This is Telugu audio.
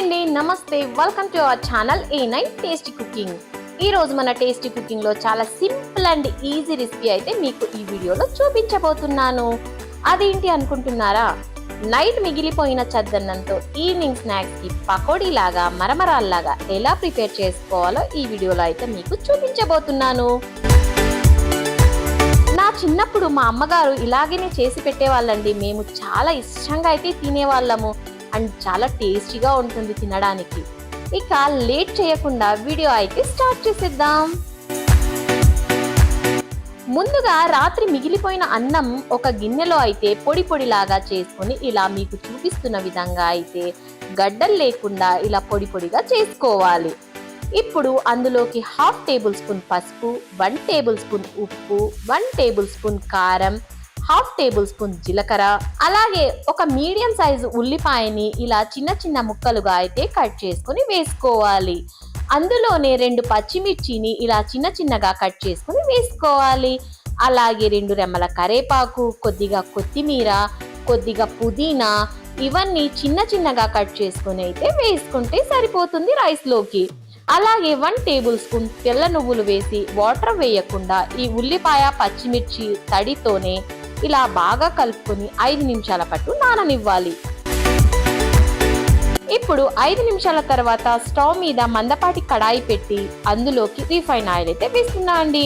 అండి, నమస్తే. Welcome to our channel A9 tasty cooking. ఈ రోజు మన టేస్టీ కుకింగ్ లో చాలా సింపుల్ అండ్ ఈజీ రెసిపీ అయితే మీకు ఈ వీడియోలో చూపించబోతున్నాను. అదేంటి అనుకుంటున్నారా? నైట్ మిగిలిపోయిన చద్దన్నంతో ఈవినింగ్ స్నాక్స్ కి పకోడీ లాగా మరమరాల్లాగా ఎలా ప్రిపేర్ చేసుకోవాలో ఈ వీడియోలో అయితే మీకు చూపించబోతున్నాను. నా చిన్నప్పుడు మా అమ్మగారు ఇలాగనే చేసి పెట్టేవాళ్ళండి. మేము చాలా ఇష్టంగా అయితే తినేవాళ్ళము అండ్ చాలా టేస్టీగా ఉంటుంది తినడానికి. ఇక లేట్ చేయకుండా వీడియో అయితే స్టార్ట్ చేసేద్దాం. ముందుగా రాత్రి మిగిలిపోయిన అన్నం ఒక గిన్నెలో అయితే పొడి పొడిలాగా చేసుకొని ఇలా మీకు చూపిస్తున్న విధంగా అయితే గడ్డలు లేకుండా ఇలా పొడి పొడిగా చేసుకోవాలి. ఇప్పుడు అందులోకి 1/2 టేబుల్ స్పూన్ పసుపు, 1 టేబుల్ స్పూన్ ఉప్పు, 1 టేబుల్ స్పూన్ కారం, 1/2 టేబుల్ స్పూన్ జీలకర్ర, అలాగే ఒక మీడియం సైజు ఉల్లిపాయని ఇలా చిన్న చిన్న ముక్కలుగా అయితే కట్ చేసుకొని వేసుకోవాలి. అందులోనే 2 పచ్చిమిర్చిని ఇలా చిన్న చిన్నగా కట్ చేసుకొని వేసుకోవాలి. అలాగే 2 రెమ్మల కరేపాకు, కొద్దిగా కొత్తిమీర, కొద్దిగా పుదీనా, ఇవన్నీ చిన్న చిన్నగా కట్ చేసుకొని అయితే వేసుకుంటే సరిపోతుంది రైస్లోకి. అలాగే 1 టేబుల్ స్పూన్ తెల్ల నువ్వులు వేసి వాటర్ వేయకుండా ఈ ఉల్లిపాయ పచ్చిమిర్చి తడితోనే ఇలా బాగా కలుపుకొని 5 నిమిషాల పాటు నాననివ్వాలి. ఇప్పుడు 5 నిమిషాల తర్వాత స్టవ్ మీద మందపాటి కడాయి పెట్టి అందులోకి రిఫైన్ ఆయిల్ అయితే వేస్తున్నా అండి.